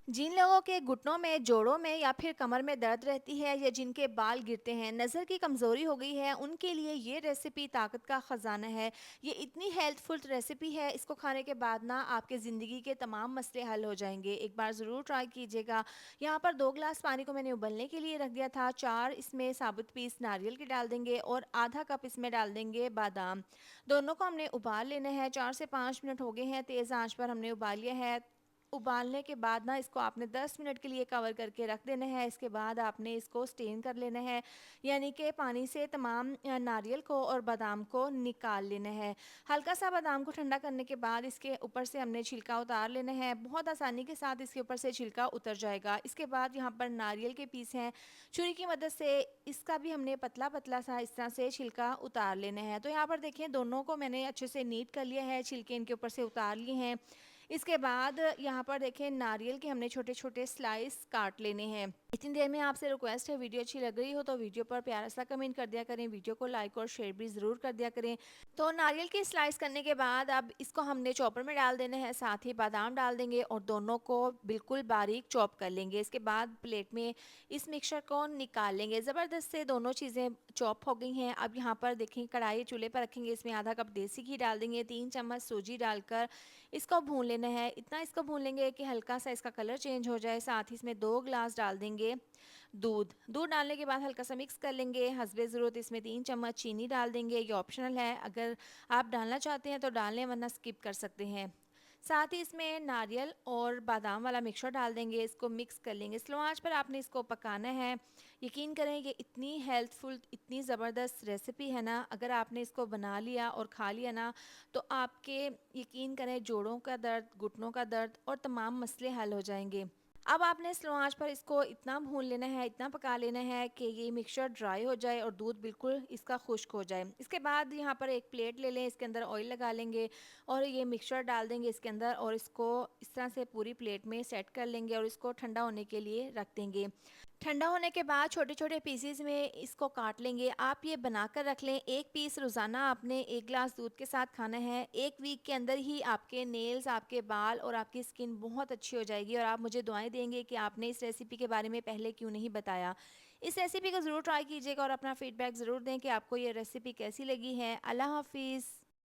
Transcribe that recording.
जिन लोगों के घुटनों में, जोड़ों में या फिर कमर में दर्द रहती है या जिनके बाल गिरते हैं, नज़र की कमज़ोरी हो गई है, उनके लिए ये रेसिपी ताकत का ख़जाना है। ये इतनी हेल्थफुल रेसिपी है, इसको खाने के बाद ना आपके ज़िंदगी के तमाम मसले हल हो जाएंगे। एक बार ज़रूर ट्राई कीजिएगा। यहाँ पर 2 ग्लास पानी को मैंने उबलने के लिए रख दिया था। 4 इसमें साबुत पीस नारियल के डाल देंगे और आधा कप इसमें डाल देंगे बादाम। दोनों को हमने उबाल लेना है। 4 से 5 मिनट हो गए हैं, तेज़ आंच पर हमने उबाल लिया है। उबालने के बाद ना इसको आपने 10 मिनट के लिए कवर करके रख देना है। इसके बाद आपने इसको स्टेन कर लेना है, यानी कि पानी से तमाम नारियल को और बादाम को निकाल लेना है। हल्का सा बादाम को ठंडा करने के बाद इसके ऊपर से हमने छिलका उतार लेना है। बहुत आसानी के साथ इसके ऊपर से छिलका उतर जाएगा। इसके बाद यहाँ पर नारियल के पीस हैं, छुरी की मदद से इसका भी हमने पतला पतला सा इस तरह से छिलका उतार लेना है। तो यहाँ पर देखें, दोनों को मैंने अच्छे से नीट कर लिया है, छिलके इनके ऊपर से उतार लिए हैं। इसके बाद यहाँ पर देखें, नारियल के हमने छोटे छोटे स्लाइस काट लेने हैं। इतनी देर में आपसे रिक्वेस्ट है, वीडियो अच्छी लग रही हो तो वीडियो पर प्यारा सा कमेंट कर दिया करें, वीडियो को लाइक और शेयर भी ज़रूर कर दिया करें। तो नारियल की स्लाइस करने के बाद अब इसको हमने चॉपर में डाल देना है, साथ ही बादाम डाल देंगे और दोनों को बिल्कुल बारीक चॉप कर लेंगे। इसके बाद प्लेट में इस मिक्सचर को निकाल लेंगे। ज़बरदस्त से दोनों चीज़ें चॉप हो गई हैं। अब यहाँ पर देखें, कढ़ाई चूल्हे पर रखेंगे, इसमें आधा कप देसी घी डाल देंगे, 3 चम्मच सूजी डालकर इसको भून लेना है। इतना इसको भून लेंगे कि हल्का सा इसका कलर चेंज हो जाए। साथ ही इसमें 2 ग्लास डाल देंगे दूध। दूध डालने के बाद हल्का सा मिक्स कर लेंगे। हस्बे ज़रूरत इसमें 3 चम्मच चीनी डाल देंगे। ये ऑप्शनल है, अगर आप डालना चाहते हैं तो डाल लें, वरना स्किप कर सकते हैं। साथ ही इसमें नारियल और बादाम वाला मिक्सचर डाल देंगे, इसको मिक्स कर लेंगे। स्लो आंच पर आपने इसको पकाना है। यकीन करें, ये इतनी हेल्थफुल, इतनी ज़बरदस्त रेसिपी है ना, अगर आपने इसको बना लिया और खा लिया ना, तो आपके, यकीन करें, जोड़ों का दर्द, घुटनों का दर्द और तमाम मसले हल हो जाएंगे। अब आपने स्लो आंच पर इसको इतना भून लेना है, इतना पका लेना है कि ये मिक्सचर ड्राई हो जाए और दूध बिल्कुल इसका खुश्क हो जाए। इसके बाद यहाँ पर एक प्लेट ले लें, इसके अंदर ऑयल लगा लेंगे और ये मिक्सचर डाल देंगे इसके अंदर और इसको इस तरह से पूरी प्लेट में सेट कर लेंगे और इसको ठंडा होने के लिए रख देंगे। ठंडा होने के बाद छोटे छोटे पीसीज में इसको काट लेंगे। आप ये बनाकर रख लें, एक पीस रोज़ाना आपने 1 ग्लास दूध के साथ खाना है। 1 वीक के अंदर ही आपके नेल्स, आपके बाल और आपकी स्किन बहुत अच्छी हो जाएगी और आप मुझे दुआएं देंगे कि आपने इस रेसिपी के बारे में पहले क्यों नहीं बताया। इस रेसिपी को ज़रूर ट्राई कीजिएगा और अपना फीडबैक ज़रूर दें कि आपको ये रेसिपी कैसी लगी है। अल्लाह हाफिज़।